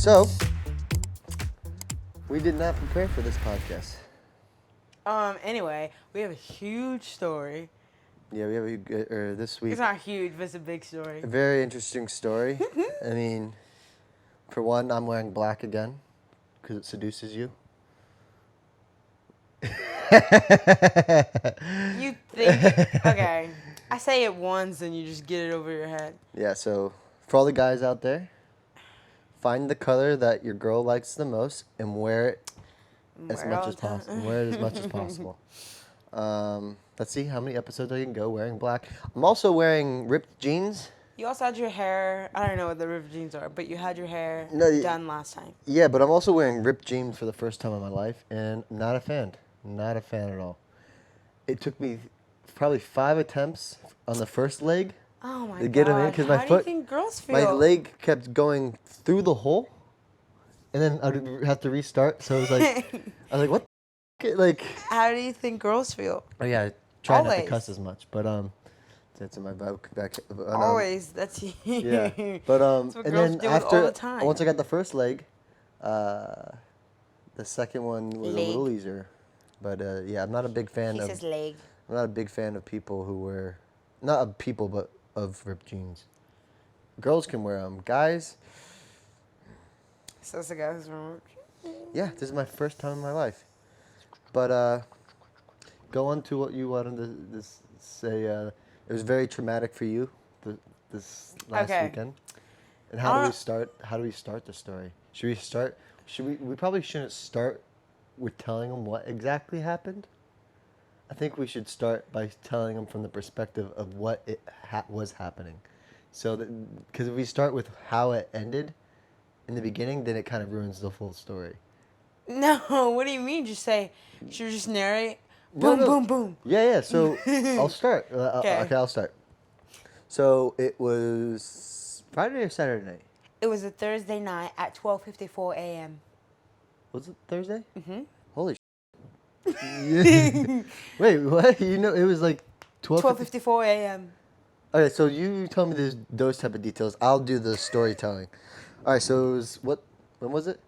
So, we did not prepare for this podcast. Anyway, we have a huge story. Yeah, we have this week It's not huge, but it's a big story. a very interesting story. I mean, for one, I'm wearing black again because it seduces you. You think, okay, I say it once and you just get it over your head. Yeah, so for all the guys out there, find the color that your girl likes the most and wear it as much as possible. Wear it as much as possible. Let's see how many episodes I can go wearing black. I'm also wearing ripped jeans. You also had your hair, I don't know what the ripped jeans are, but you had your hair done last time. Yeah, but I'm also wearing ripped jeans for the first time in my life, and not a fan. Not a fan at all. It took me probably 5 attempts on the first leg Oh my to get them in God. because How my do foot, you think girls feel? my leg kept going through the hole, and then I'd have to restart. So it was like, I was like, what? Like, How do you think girls feel? oh yeah, I try not to Always. cuss as much, but that's in my back. Always. That's Yeah, but That's what and girls then do after all the time. once I got the first leg, the second one was a little easier. But yeah, I'm not a big fan of. leg. I'm not a big fan of people who wear, not of people, but of ripped jeans. Girls can wear them. Guys, So it's the guys from... yeah, this is my first time in my life. But go on to what you wanted to say. It was very traumatic for you this last weekend. And how do we start? How do we start the story? Should we start? We probably shouldn't start with telling them what exactly happened. I think we should start by telling them from the perspective of what was happening. So that, because if we start with how it ended in the beginning, then it kind of ruins the full story. No, what do you mean? Just say, should we just narrate? No, Boom, no. boom, boom. Yeah. So I'll start. Okay, I'll start. So it was Friday or Saturday night? It was a Thursday night at 12:54 a.m. Was it Thursday? Mm-hmm. Holy Wait, what? You know, it was like 12:54 a.m. Okay, so you tell me those type of details. I'll do the storytelling. All right, so it was when was it?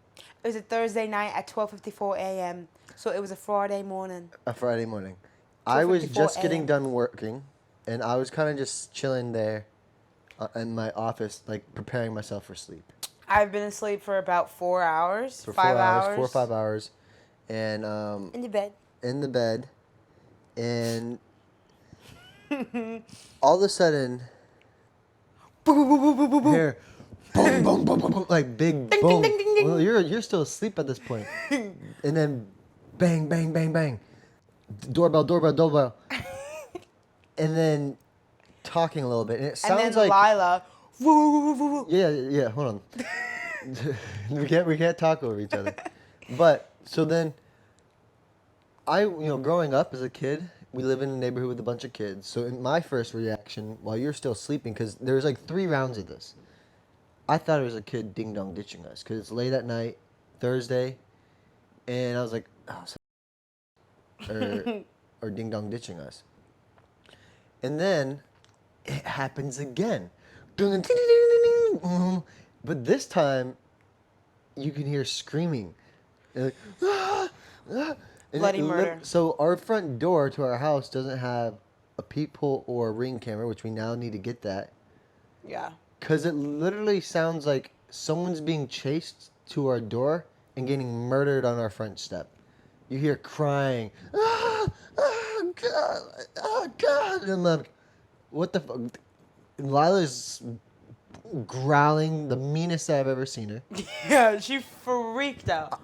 It was a Thursday night at 12:54 a.m. So it was a Friday morning. A Friday morning. I was 12:54 just getting a.m. done working, and I was kind of just chilling there in my office, like preparing myself for sleep. I've been asleep for about 4 hours. For 5 hours. 4 or 5 hours, and In the bed. in the bed, and all of a sudden, here, boom, boom, boom, boom, boom, like big Ding, boom. ding, ding, ding, ding. Well, you're still asleep at this point, and then, bang, bang, bang, bang, doorbell, and then talking a little bit, and it sounds And then like Lila. Woo, woo, woo, woo. yeah. Hold on, we can't talk over each other, but so then. Growing up as a kid, we live in a neighborhood with a bunch of kids. So in my first reaction, while you're still sleeping, because there's like 3 rounds of this, I thought it was a kid ding-dong ditching us, because it's late at night, Thursday, and I was like, or ding-dong ditching us. And then it happens again. But this time, you can hear screaming. And like, ah, ah. Bloody murder. So our front door to our house doesn't have a peephole or a Ring camera, which we now need to get that. Yeah. Because it literally sounds like someone's being chased to our door and getting murdered on our front step. You hear crying, God, oh God. And I'm like, what the fuck? Lila's growling, the meanest I've ever seen her. Yeah, she freaked out.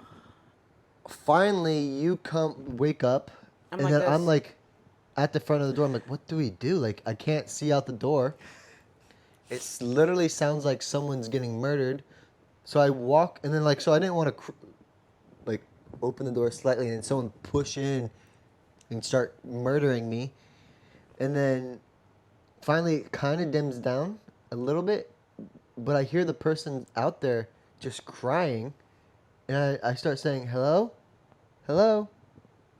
Finally, you wake up, I'm and like then this. I'm like at the front of the door. I'm like, what do we do? Like, I can't see out the door. It literally sounds like someone's getting murdered. So I walk, and then so I didn't want to open the door slightly and someone push in and start murdering me. And then finally it kind of dims down a little bit, but I hear the person out there just crying. And I start saying, hello? Hello?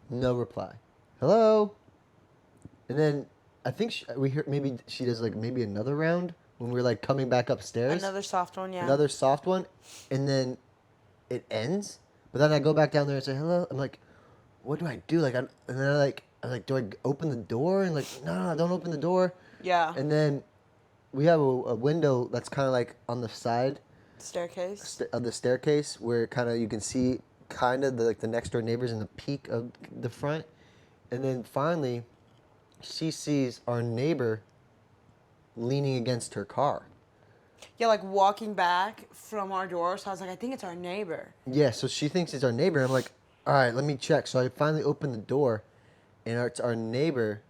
No reply. Hello? And then I think we hear maybe she does maybe another round when we were like coming back upstairs. Another soft one, yeah. Another soft one, and then it ends. But then I go back down there and say hello. I'm like, what do I do? Like, and then I'm like, do I open the door? And like, no, don't open the door. Yeah. And then we have a window that's kind of like on the side. Staircase. Of the staircase, where kind of you can see kind of the next door neighbors in the peak of the front. And then finally, she sees our neighbor leaning against her car. Yeah, like walking back from our door. So I was like, I think it's our neighbor. Yeah, so she thinks it's our neighbor. I'm like, all right, let me check. So I finally open the door, and it's our neighbor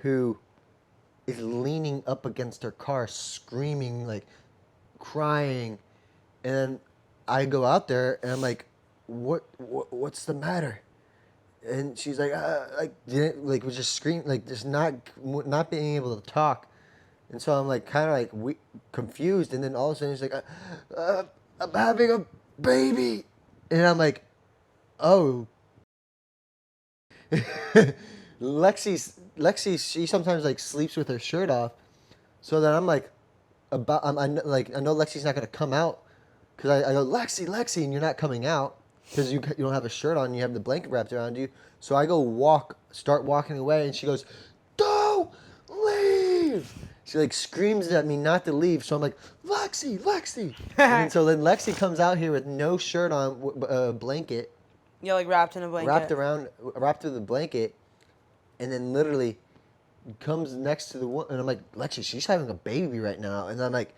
who is leaning up against her car, screaming, like, crying. And then I go out there, and I'm like, what's the matter? And she's like, was just screaming, like, just not being able to talk. And so I'm like, kind of like confused. And then all of a sudden she's like, I'm having a baby. And I'm like, oh. Lexi, she sometimes like sleeps with her shirt off. So then I'm like, I know Lexi's not gonna come out, because I go, Lexi, and you're not coming out because you don't have a shirt on. You have the blanket wrapped around you. So I go start walking away, and she goes, don't leave. She like screams at me not to leave. So I'm like, Lexi. And so then Lexi comes out here with no shirt on, a blanket. Yeah, like wrapped in a blanket. Wrapped in the blanket, and then literally comes next to the one, and I'm like, Lexi, she's having a baby right now. And I'm like,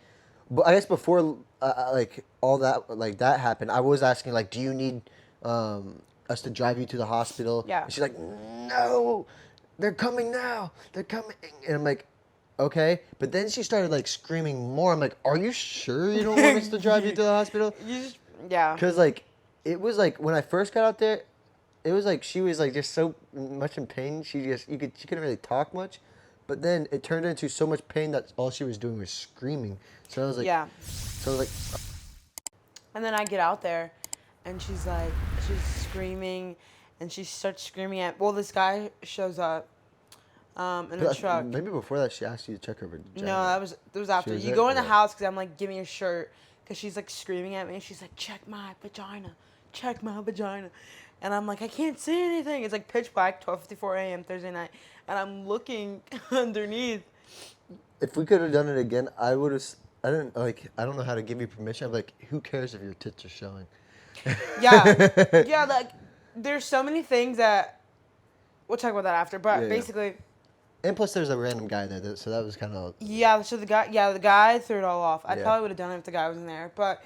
but I guess before like all that like that happened, I was asking like, do you need us to drive you to the hospital? Yeah. And she's like, no, they're coming now. They're coming. And I'm like, okay. But then she started like screaming more. I'm like, are you sure you don't want us to drive you to the hospital? Yeah. Because like, it was like when I first got out there, it was like she was like just so much in pain. She couldn't really talk much. But then it turned into so much pain that all she was doing was screaming. So I was like, yeah. So I was like, and then I get out there, and she's screaming, and she starts screaming this guy shows up in a truck. Maybe before that she asked you to check her vagina. No, that was after. You go in the house because I'm like, give me a shirt, because she's like screaming at me, and she's like, check my vagina. And I'm like, I can't see anything. It's like pitch black, 12:54 a.m. Thursday night, and I'm looking underneath. If we could have done it again, I would have. I don't know how to give you permission. I'm like, who cares if your tits are showing? Yeah. Like, there's so many things that we'll talk about that after. But basically, and plus, there's a random guy there, so that was kind of. Yeah. So the guy threw it all off. I probably would have done it if the guy wasn't there, but.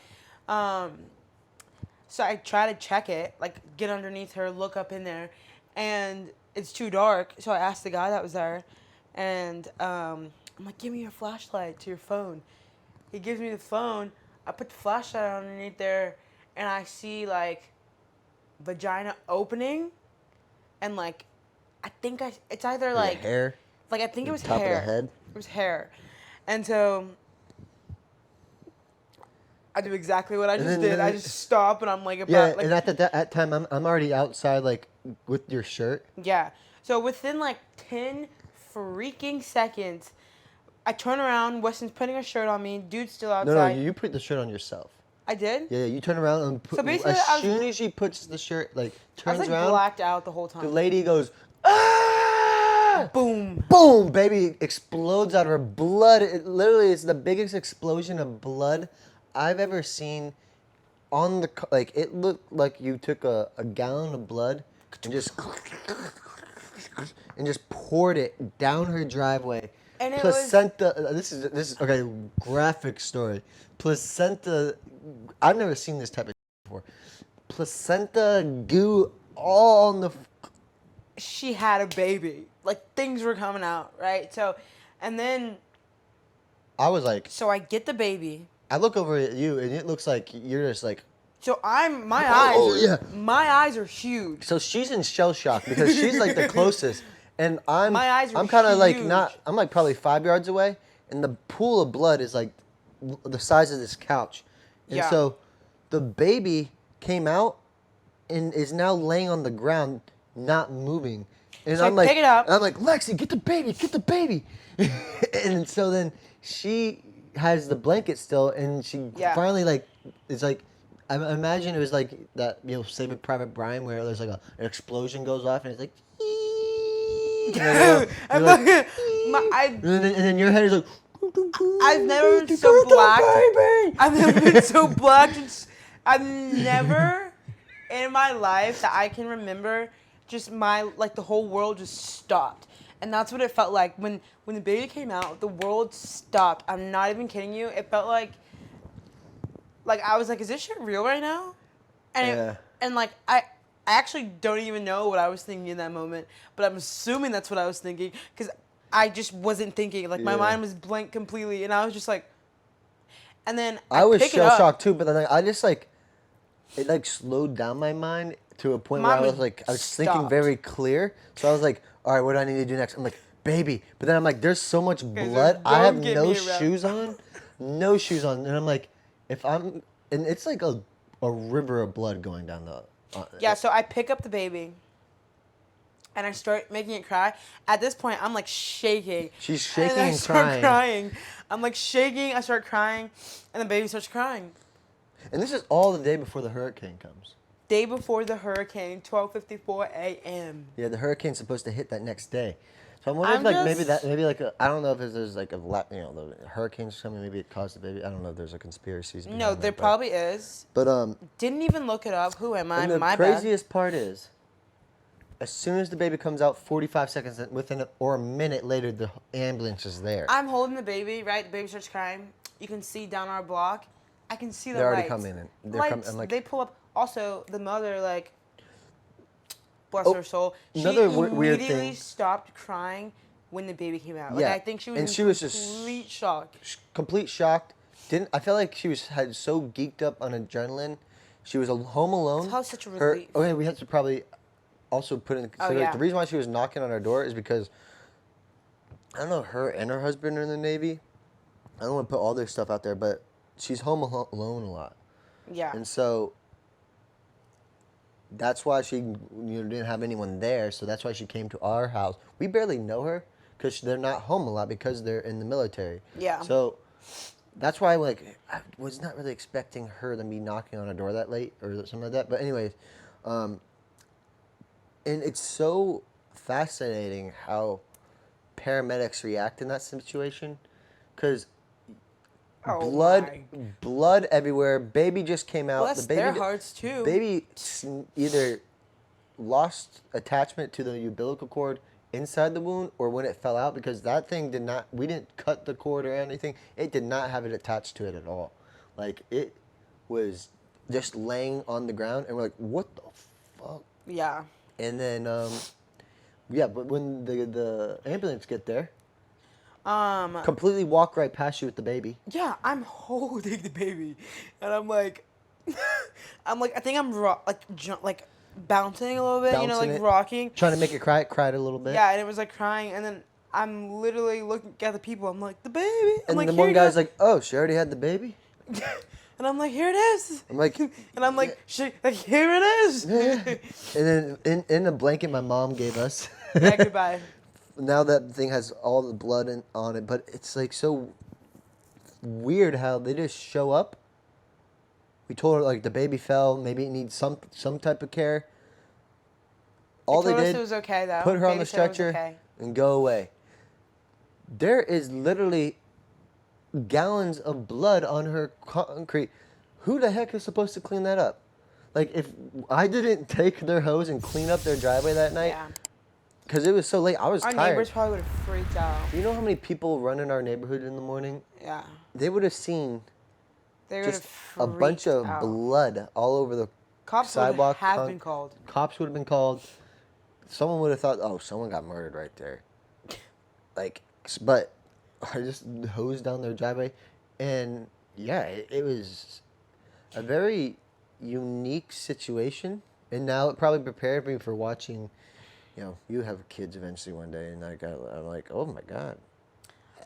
So I try to check it, like get underneath her, look up in there, and it's too dark. So I asked the guy that was there, and I'm like, give me your flashlight to your phone. He gives me the phone. I put the flashlight underneath there, and I see like vagina opening, and like I think it's either like hair. Like I think it was top hair. Of the head. It was hair, and so. I do exactly what I just did. I just stop, and I'm like, and at that time, I'm already outside, like, with your shirt. Yeah. So within, like, 10 freaking seconds, I turn around, Weston's putting a shirt on me, dude's still outside. No, you put the shirt on yourself. I did? Yeah, you turn around and so basically, as soon as she puts the shirt, like, turns around. I was, like, blacked out the whole time. The lady goes, ah! Boom. Boom, baby, explodes out of her blood. It literally is the biggest explosion of blood I've ever seen on the, like, it looked like you took a gallon of blood and just poured it down her driveway. And placenta, this is okay, graphic story. Placenta, I've never seen this type of before. Placenta goo all on the. She had a baby. Like, things were coming out, right? So, and then. I was like. So I get the baby. I look over at you, and it looks like you're just like. So my eyes are huge. So she's in shell shock because she's like the closest, and I'm kind of like I'm like probably 5 yards away, and the pool of blood is like the size of this couch, and so the baby came out, and is now laying on the ground, not moving, and so I'm like, pick it up. And I'm like, Lexi, get the baby, and so then she has the blanket still, and she Yeah. finally like it's like I imagine it was like that Saving Private Brian where there's like an explosion goes off and it's like. I'm You're like, like, and then your head is like. I've never been "The so birthday blacked. baby!" I've never been so blacked. I've never in my life that I can remember just the whole world just stopped. And that's what it felt like when the baby came out, the world stopped. I'm not even kidding you. It felt like I was like, is this shit real right now? And Yeah. and like I actually don't even know what I was thinking in that moment, but I'm assuming that's what I was thinking because I just wasn't thinking. Like my Yeah. mind was blank completely, and I was just like, and then I was pick it shell up. shocked too, but then I just like it like slowed down my mind to a point where Mine I was was like I was thinking stopped. very clear. So I was like, all right, what do I need to do next? I'm like, baby, but then I'm like, there's so much blood. I have don't get no me around. shoes on, no shoes on, and I'm like, if I'm and it's like a river of blood going down the. Yeah, so I pick up the baby, and I start making it cry. At this point, I'm like shaking. She's shaking and I and start crying. I'm like shaking. I start crying, and the baby starts crying. And this is all the day before the hurricane comes. Day before the hurricane, 12:54 a.m. Yeah, the hurricane's supposed to hit that next day. So I'm wondering if maybe like I don't know if there's like the hurricanes coming, maybe it caused the baby. I don't know if there's a conspiracy. No, there probably is. But Didn't even look it up. Who am I? and the My craziest part is, as soon as the baby comes out, 45 seconds or a minute later, the ambulance is there. bad. I'm holding the baby, right? The baby starts crying. You can see down our block. I can see the They're already lights. coming in. Lights, I'm like, they pull up. Also, the mother, like, bless Oh, her soul, she another weird immediately thing. stopped crying when the baby came out. Like, Yeah, I think she was and in she was just complete shock. complete shocked. I felt like she had so geeked up on adrenaline. She was home alone. That was such a relief. Okay, we have to probably also put in consideration yeah. the reason why she was knocking on our door is because I don't know, her and her husband are in the Navy. I don't want to put all their stuff out there, but she's home alone a lot, Yeah. and so that's why she didn't have anyone there. So that's why she came to our house. We barely know her because they're not home a lot because they're in the military. Yeah. So that's why I was not really expecting her to be knocking on a door that late or something like that. But anyways, and it's so fascinating how paramedics react in that situation because blood everywhere. Baby just came out. Bless their hearts, too. Baby either lost attachment to the umbilical cord inside the wound or when it fell out because that thing we didn't cut the cord or anything. It did not have it attached to it at all. Like it was just laying on the ground and we're like, what the fuck? Yeah. And then, but when the ambulance get there, completely walk right past you with the baby. Yeah, I'm holding the baby, and I'm like, I think I'm bouncing a little bit, Bouncing it, rocking. Trying to make it cry. It cried a little bit. Yeah, and it was like crying, and then I'm literally looking at the people. I'm like, the baby. And the one guy's like, oh, she already had the baby? And I'm like, here it is. I'm like, and I'm like, here it is. yeah. And then in the blanket my mom gave us. Yeah, goodbye. Now that thing has all the blood on it, but it's like so weird how they just show up. We told her like the baby fell, maybe it needs some type of care. All they did it was okay though. put her on Baby the said it was stretcher okay. and go away. There is literally gallons of blood on her concrete. Who the heck is supposed to clean that up? Like if I didn't take their hose and clean up their driveway that night, Yeah. because it was so late, I was Our tired. neighbors probably would have freaked out. You know how many people run in our neighborhood in the morning? Yeah. They would have seen They would just have a bunch of out. blood all over the Cops sidewalk. would have been called. Cops would have been called. Someone would have thought, oh, someone got murdered right there. Like, but I just hosed down their driveway. And yeah, it was a very unique situation. And now it probably prepared me for watching, you have kids eventually one day. And I'm like, oh my God.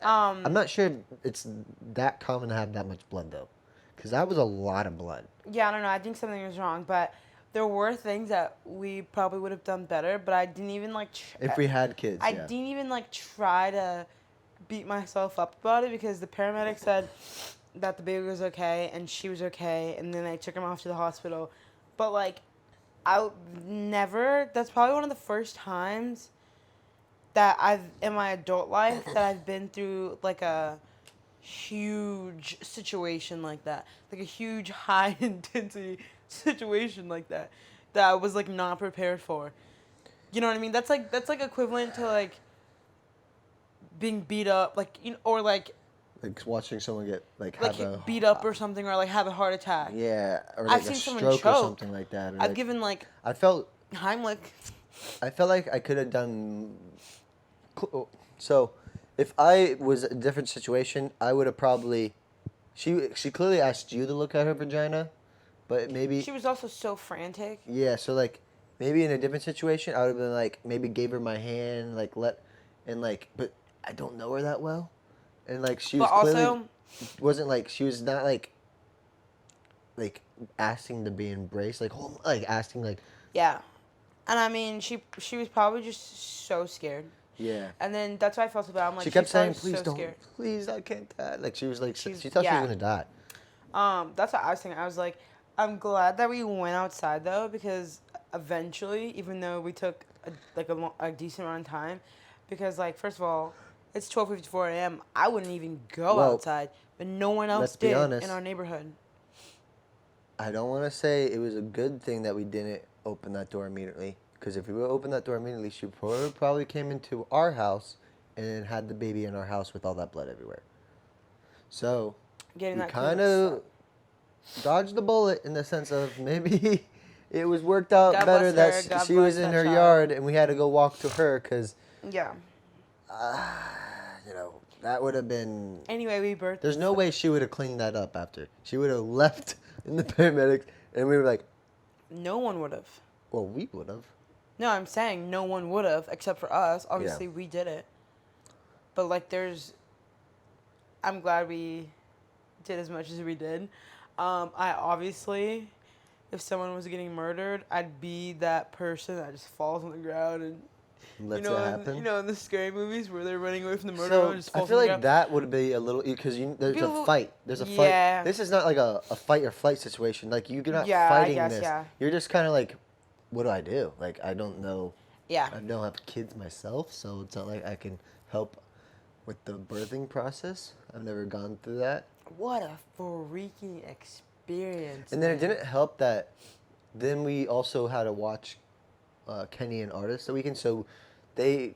I'm not sure it's that common to have that much blood though. Because that was a lot of blood. Yeah, I don't know. I think something was wrong, but there were things that we probably would have done better, but I didn't even if we had kids, I didn't even try to beat myself up about it because the paramedic said that the baby was okay and she was okay, and then they took him off to the hospital. But like, I never. That's probably one of the first times that I've in my adult life that I've been through like a huge situation like that, like a huge high intensity situation like that, that I was like not prepared for. You know what I mean? That's like equivalent to like being beat up, like or Like watching someone get like like have a beat up or something, or like have a heart attack. yeah, or I've like a seen someone stroke or choke. something like that. Or I've like, given like I felt Heimlich. I felt like I could have done. So, if I was in a different situation, I would have probably. She clearly asked you to look at her vagina, but maybe She was also so frantic. yeah. So like maybe in a different situation, I would have been like maybe gave her my hand, like and like, but I don't know her that well, and like she was But clearly also, wasn't like she was not like asking to be embraced, like like asking like yeah. And I mean, she was probably just so scared. yeah. And then that's why I felt so bad. I'm like, She kept she's saying, probably "Please so don't, scared. please, I can't die." Like she was like, She's she thought she was yeah. gonna die. That's what I was thinking. I was like, I'm glad that we went outside though, because eventually, even though we took a decent amount of time, because like first of all, it's 12:54 a.m. I wouldn't even go Well, outside, but no one else let's be did honest. in our neighborhood. I don't want to say it was a good thing that we didn't open that door immediately, because if we would open that door immediately, she probably came into our house and then had the baby in our house with all that blood everywhere. So Getting we that kind clean of dodged the bullet in the sense of maybe it was worked out God better bless that her, God she was bless in that her child. yard and we had to go walk to her because, Yeah. you know, that would have been. Anyway, we birthed. There's no way she would have cleaned that up after. She would have left in the paramedics and we were like, No one would have. well, we would have. No, I'm saying no one would have except for us. Obviously, Yeah. we did it. But like, I'm glad we did as much as we did. I obviously, if someone was getting murdered, I'd be that person that just falls on the ground and Lets it happen. in the scary movies where they're running away from the murderer and just I falls feel on the like ground. that would be a little because there's a People- fight. There's a yeah. fight. This is not like a fight or flight situation. Like you're not Yeah, I fighting guess, this. yeah. You're just kind of like, what do I do? Like I don't know. Yeah. I don't have kids myself, so it's not like I can help with the birthing process. I've never gone through that. What a freaking experience. And then it man. didn't help that. Then we also had to watch Kenny and Artist the weekend, so we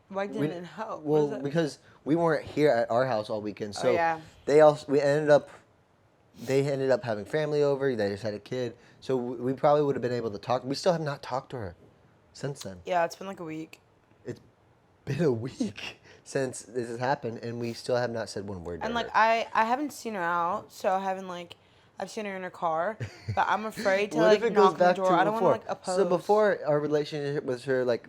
Why didn't it help? What well is that? because we weren't here at our house all weekend, so yeah. they ended up having family over. They just had a kid, so we probably would have been able to talk. We still have not talked to her since then. Yeah, it's been like a week. It's been a week since this has happened, and we still have not said one word to And her. like I haven't seen her out, so I haven't like I've seen her in her car, but I'm afraid to What like if it knock goes on the back door. to I don't want to before? like oppose. So before our relationship was her like,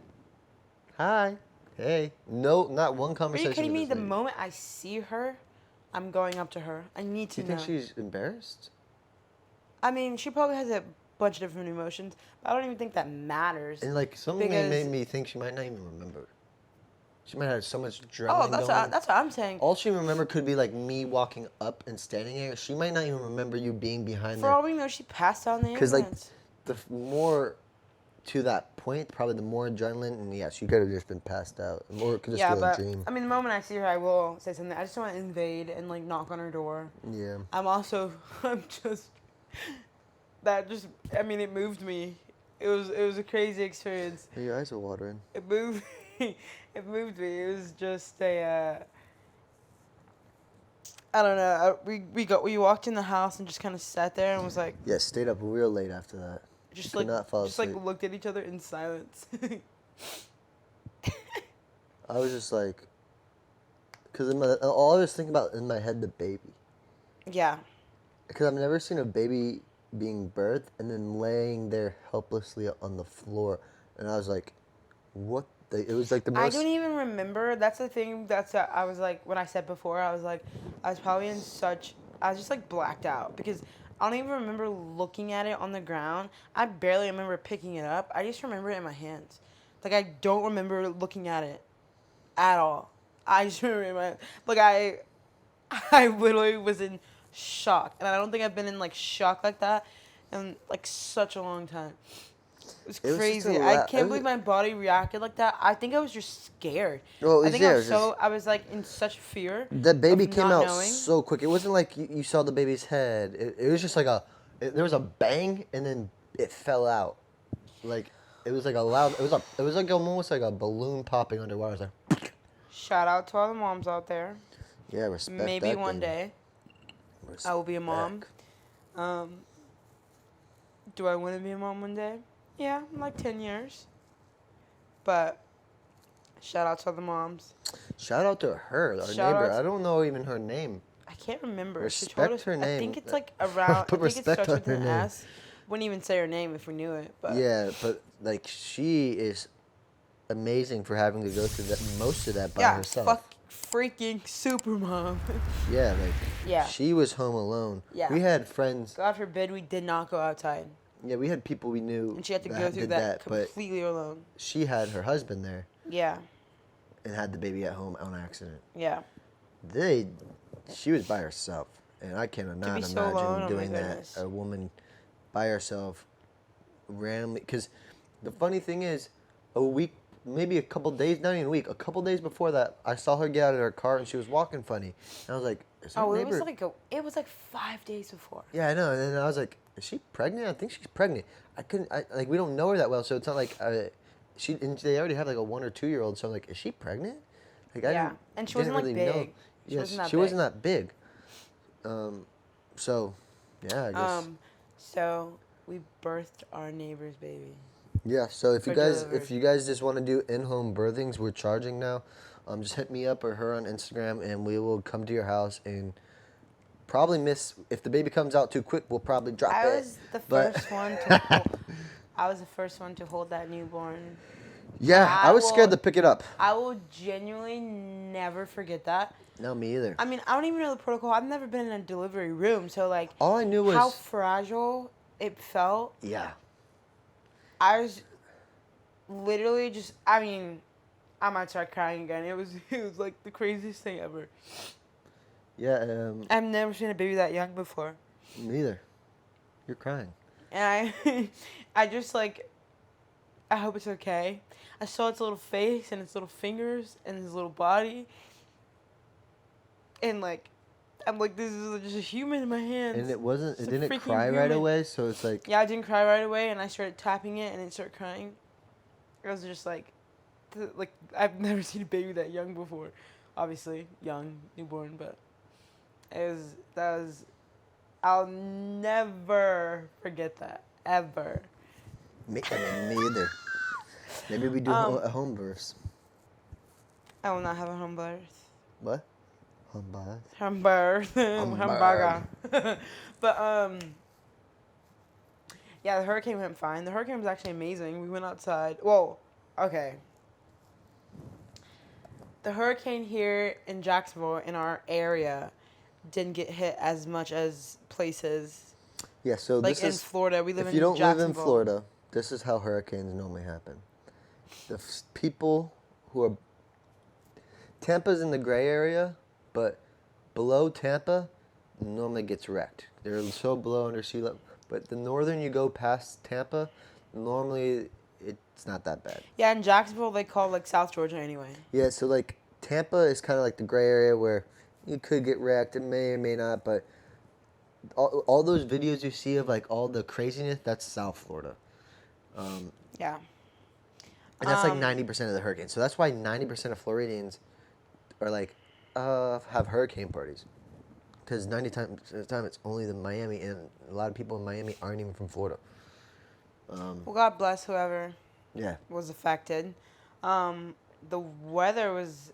hi, hey, no, not one Are conversation. you kidding with me? this The lady. moment I see her, I'm going up to her. I need Do to you know. think she's embarrassed? I mean, she probably has a bunch of different emotions, but I don't even think that matters. And like something Because- made me think she might not even remember. She might have so much adrenaline Oh, that's going. what I'm saying. All she remember could be like me walking up and standing there. She might not even remember you being behind For there. all we know, she passed out in the Because like ambulance. the more to that point, probably the more adrenaline, and yeah, she could have just been passed out, or it could just Yeah, be a but dream. I mean, the moment I see her, I will say something. I just don't want to invade and like knock on her door. Yeah. I'm just that just. I mean, it moved me. It was a crazy experience. Hey, your eyes are watering. It moved me. It moved me. It was just a. I don't know. We walked in the house and just kind of sat there and was like, Yeah, stayed up real late after that. just Could like not fall just like asleep. looked at each other in silence. I was just like, because all I was thinking about in my head, the baby. Yeah. Because I've never seen a baby being birthed and then laying there helplessly on the floor, and I was like, what? It was like the I most. don't even remember. That's the thing. I was like, when I said before, I was like, I was probably in such. I was just like blacked out because I don't even remember looking at it on the ground. I barely remember picking it up. I just remember it in my hands. Like I don't remember looking at it at all. I just remember I literally was in shock, and I don't think I've been in like shock like that in like such a long time. It was It was just a crazy. I lot. can't believe my body reacted like that. I think I was just scared. Well, it I was, think yeah, it was just, I was like in such fear the baby of came not out knowing. so quick. It wasn't like you saw the baby's head. It was just like there was a bang and then it fell out. Like it was like a loud. It was like almost like a balloon popping underwater. It was like, Shout out to all the moms out there. yeah, respect Maybe that one thing. day I will be a mom. Respect. Do I want to be a mom one day? Yeah, in like 10 years. But shout out to all the moms. Shout out to her, our Shout neighbor. out to- I don't know even her name. I can't remember. She Respect told us. her I name. think it's like around. Put I think it respect starts on with her an name. S. Wouldn't even say her name if we knew it. But Yeah, but like she is amazing for having to go through that most of that by yeah, herself. fuck freaking super mom. Yeah, like Yeah. she was home alone. Yeah. We had friends. God forbid we did not go outside, Yeah, we had people we knew. and she had to that go through did that but completely alone. she had her husband there Yeah. and had the baby at home on accident. Yeah. She was by herself, and I cannot be so imagine alone, oh my doing that. goodness. A woman by herself, randomly. Because the funny thing is, a week, maybe a couple days, not even a week, a couple days before that, I saw her get out of her car and she was walking funny, and I was like, "Is her Oh, neighbor?" it was like 5 days before. Yeah, I know. And then I was like, "Is she pregnant? I think she's pregnant." Like we don't know her that well, so it's not like and they already have like a 1 or 2 year old, so I'm like, "Is she pregnant?" Like Yeah, and she wasn't, like, know. big. She Yes, wasn't that she wasn't that big. So, yeah, I guess. So we birthed our neighbor's baby. Yeah, so if For you guys just want to do in-home birthings, we're charging now. Just hit me up or her on Instagram, and we will come to your house and probably if the baby comes out too quick, we'll probably drop it. I was the first one to hold. I was the first one to hold that newborn. Yeah, I was scared will- to pick it up. I will genuinely never forget that. No, me either. I mean, I don't even know the protocol. I've never been in a delivery room, so like, All I knew was how fragile it felt. yeah. I was literally just. I mean, I might start crying again. It was like the craziest thing ever. Yeah, I've never seen a baby that young before. me either. You're crying. And I just like, I hope it's okay. I saw its little face and its little fingers and its little body. And like, I'm like, this is just a human in my hands. And it It's a didn't freaking cry right human. away, so it's like Yeah, I didn't cry right away, and I started tapping it, and it started crying. I was just like, I've never seen a baby that young before. Obviously, young, newborn, but I'll never forget that, ever. me either. Maybe we do a home birth. I will not have a home birth. What? Home birth? Home birth. Hamburger. But, yeah, the hurricane went fine. The hurricane was actually amazing. We went outside. Whoa, okay. The hurricane here in Jacksonville, in our area, didn't get hit as much as places. Yeah, so Like this in is Florida. We live if in you don't live in Jacksonville. Florida, this is how hurricanes normally happen. People who are Tampa's in the gray area, but below Tampa normally gets wrecked. They're so below under sea level. But the northern you go past Tampa, normally it's not that bad. Yeah, in Jacksonville, they call like South Georgia anyway. Yeah, so like Tampa is kind of like the gray area where you could get wrecked. It may or may not, but all those videos you see of like all the craziness, that's South Florida. Yeah. And that's like 90% of the hurricanes. So that's why 90% of Floridians are like, have hurricane parties. Because 90 times of the time it's only the Miami, and a lot of people in Miami aren't even from Florida. Well, God bless whoever Yeah. was affected. The weather was,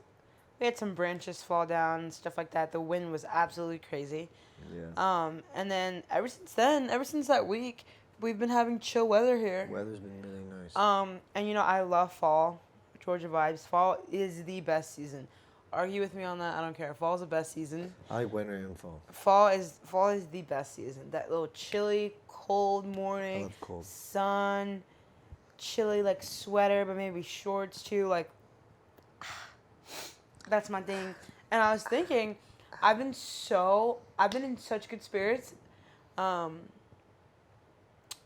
we had some branches fall down and stuff like that. The wind was absolutely crazy. Yeah. And then ever since that week, we've been having chill weather here. Weather's been really nice. And you know, I love fall. Georgia vibes. Fall is the best season. Argue with me on that. I don't care. Fall is the best season. I like winter and fall. Fall is the best season. That little chilly, cold morning. I love cold. Sun, chilly like sweater, but maybe shorts too. Like, That's my thing. And I was thinking, I've been in such good spirits. Um,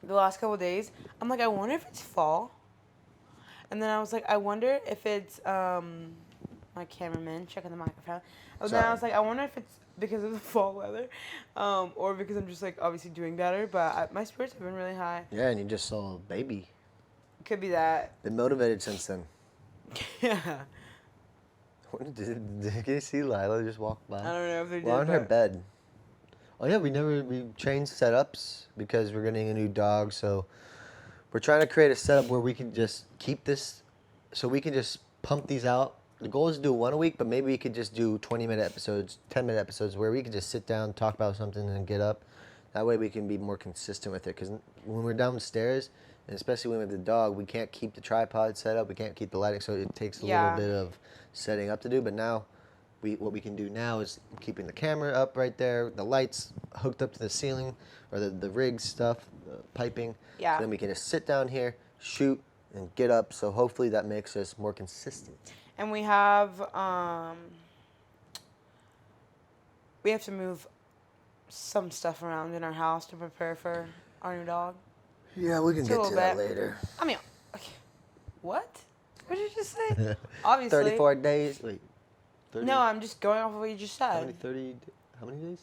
the last couple of days, I'm like, I wonder if it's fall. And then I was like, I wonder if it's my cameraman checking the microphone. And then I was like, I wonder if it's because of the fall weather, or because I'm just like obviously doing better. But my spirits have been really high. Yeah, and you just saw a baby. Could be that. Been motivated since then. Yeah. Did you see Lila just walk by? I don't know if they did. We're on her bed. Oh yeah, we changed setups because we're getting a new dog, so we're trying to create a setup where we can just keep this, so we can just pump these out. The goal is to do one a week, but maybe we could just do 20-minute episodes, 10-minute episodes, where we can just sit down, talk about something, and get up. That way we can be more consistent with it, because when we're downstairs, and especially when we have the dog, we can't keep the tripod set up, we can't keep the lighting, so it takes a little bit of setting up to do, but now, what we can do now is keeping the camera up right there, the lights hooked up to the ceiling, or the rig stuff, the piping. Yeah. So then we can just sit down here, shoot, and get up. So hopefully that makes us more consistent. And we have to move some stuff around in our house to prepare for our new dog. Yeah, we can get to that later. I mean, okay. What? What did you just say? Obviously. 34 days. Wait. 30? No, I'm just going off of what you just said. How many days?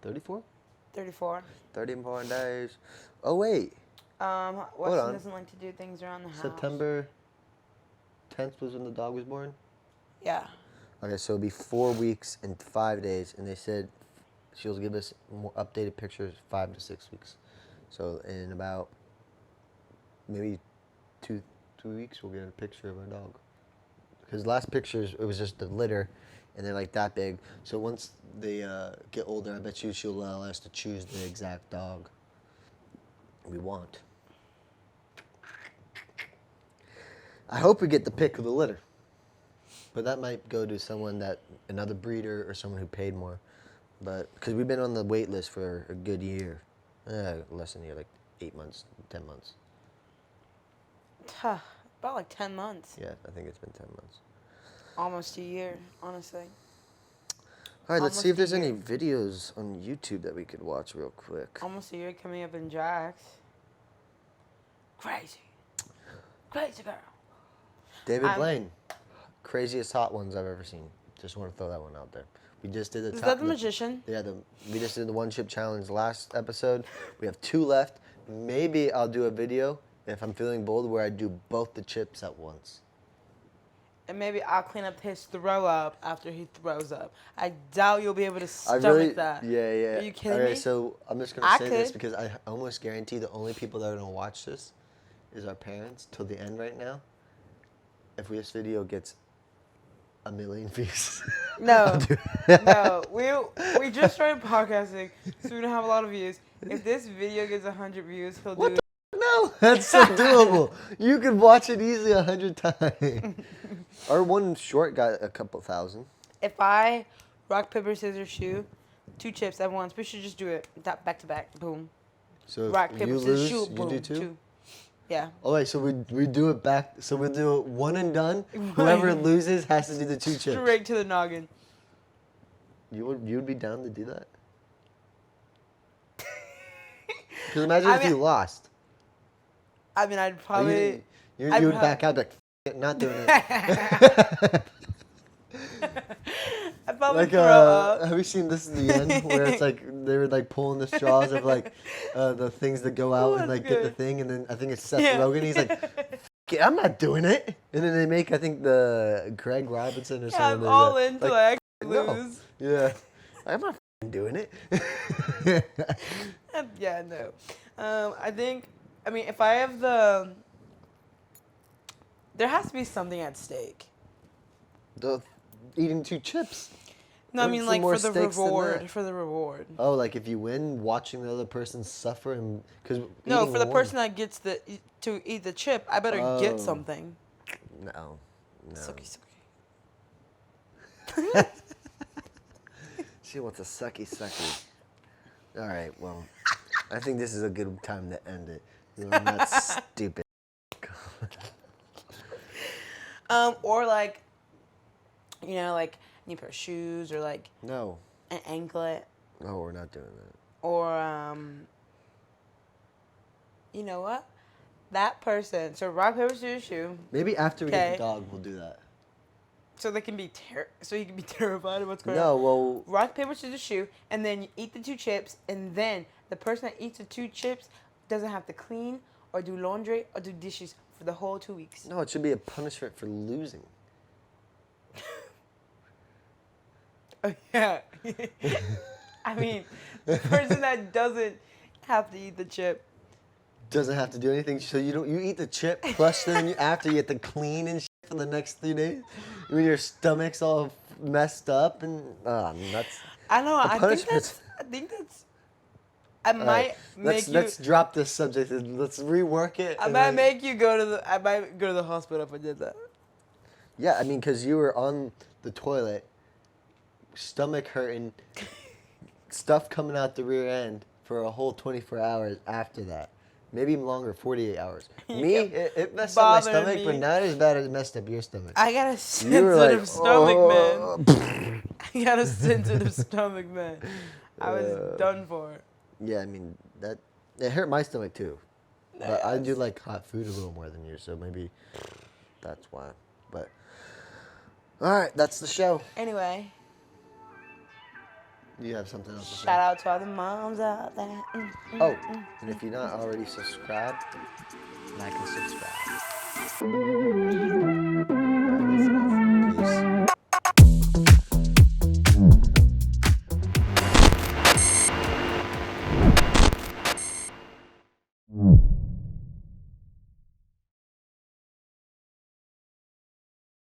34? 34. 34 days. Oh, wait. Weston doesn't like to do things around the house. September 10th was when the dog was born? Yeah. Okay, so it'll be 4 weeks and 5 days, and they said she'll give us more updated pictures 5 to 6 weeks. So in about maybe two weeks, we'll get a picture of our dog. Because last pictures, it was just the litter, and they're like that big. So once they get older, I bet you she'll allow us to choose the exact dog we want. I hope we get the pick of the litter. But that might go to another breeder or someone who paid more. But, because we've been on the wait list for a good year. Less than a year, like 8 months, 10 months. About like 10 months. Yeah, I think it's been 10 months. Almost a year, honestly. All right, let's see if there's any videos on YouTube that we could watch real quick. Almost a year coming up in Jax. Crazy. Crazy girl. David Blaine. Craziest hot ones I've ever seen. Just want to throw that one out there. We just did the Is that the magician? Yeah, we just did the one chip challenge last episode. We have 2 left. Maybe I'll do a video if I'm feeling bold where I do both the chips at once. And maybe I'll clean up his throw up after he throws up. I doubt you'll be able to stomach that. Yeah. Are you kidding me? So I'm just going to say this because I almost guarantee the only people that are going to watch this is our parents till the end right now. If this video gets 1 million views. No. We just started podcasting, so we don't have a lot of views. If this video gets 100 views, he'll do it. No, that's so doable. You could watch it easily 100 times. Our one short got a couple thousand. If I rock, paper, scissors, shoe, 2 chips at once, we should just do it back to back. Boom. So if rock, paper, you scissors, lose, shoe, you boom. do 2? Yeah. Oh wait, so we do it back. So we do it one and done. Whoever loses has to do the 2 chips. Straight to the noggin. You would be down to do that? Because imagine if you lost. I mean, I'd probably. You would back out like not doing it. I'd probably like throw up. have you seen This Is the End where it's like they were like pulling the straws of like the things that go out and like get the thing, and then I think it's Seth Rogen. He's like, I'm not doing it, and then they make I think the Greg Robinson or something. I'm all in till I No. lose. Yeah, I'm not doing it. Yeah, no. I mean, if I have there has to be something at stake. Eating 2 chips. No, I mean like for the reward. For the reward. Oh, like if you win, watching the other person suffer and no, for the person that gets to eat the chip, I better get something. No. Sucky. She wants a sucky. All right, well, I think this is a good time to end it. I'm not stupid. Or like, You know, like a new pair of shoes or like No. an anklet No, we're not doing that. or you know what? That person. So rock paper scissors shoe. Maybe after we get Okay. the dog, we'll do that. So they can be so you can be terrified of what's going No, on. well, Rock paper scissors shoe, and then you eat the 2 chips, and then the person that eats the 2 chips doesn't have to clean or do laundry or do dishes for the whole 2 weeks. no, it should be a punishment for losing. Oh, yeah. I mean, the person that doesn't have to eat the chip. Doesn't have to do anything. So you eat the chip plus then after you have to clean and shit for the next 3 days. When your stomach's all messed up and nuts. I know. I punishment's- think that's. I might make you. Let's drop this subject and let's rework it. I and might then- make you go to the. I might go to the hospital if I did that. Yeah, I mean, because you were on the toilet, stomach hurting, stuff coming out the rear end for a whole 24 hours after that. Maybe even longer, 48 hours. Me, it messed up my Bothered stomach, me. but not as bad as it messed up your stomach. I got a You were sensitive like, stomach, man. "Oh." I got a sensitive stomach, man. I was done for. Yeah, I mean, it hurt my stomach too. But I do like hot food a little more than you, so maybe that's why. But, all right, that's the show. Anyway, You have something else to say? shout out to all the moms out there. Oh, and if you're not already subscribed, like and subscribe. All right, that's it.